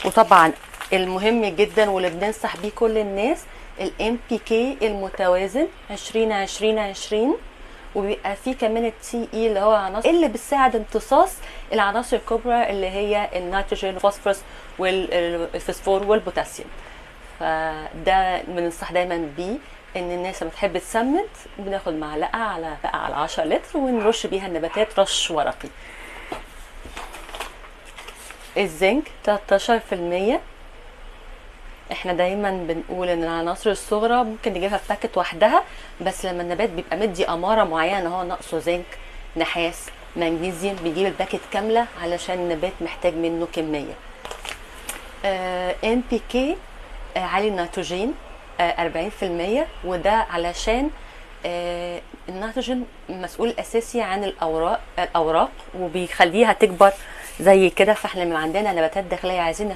وطبعا المهم جدا واللي بننصح بيه كل الناس الام بي كي المتوازن 20 وبيبقى فيه كمان التي اي اللي هو عناصر اللي بتساعد امتصاص العناصر الكبرى اللي هي النيتروجين والفوسفورس والفسفور والبوتاسيوم. فده بننصح دايما بيه ان الناس لما تحب تسمد بناخد معلقه على 10 لتر ونرش بيها النباتات رش ورقي. الزنك 13%. احنا دايما بنقول ان العناصر الصغرى ممكن نجيبها في باكت وحدها، بس لما النبات بيبقى مدي اماره معينه ان هو ناقصه زنك نحاس مغنيسيوم بيجيب الباكت كامله علشان النبات محتاج منه كميه. ام بي كي عالي النيتروجين 40%، وده علشان النيتروجين مسؤول اساسي عن الاوراق وبيخليها تكبر زي كده. فاحنا لما عندنا نباتات داخليه عايزين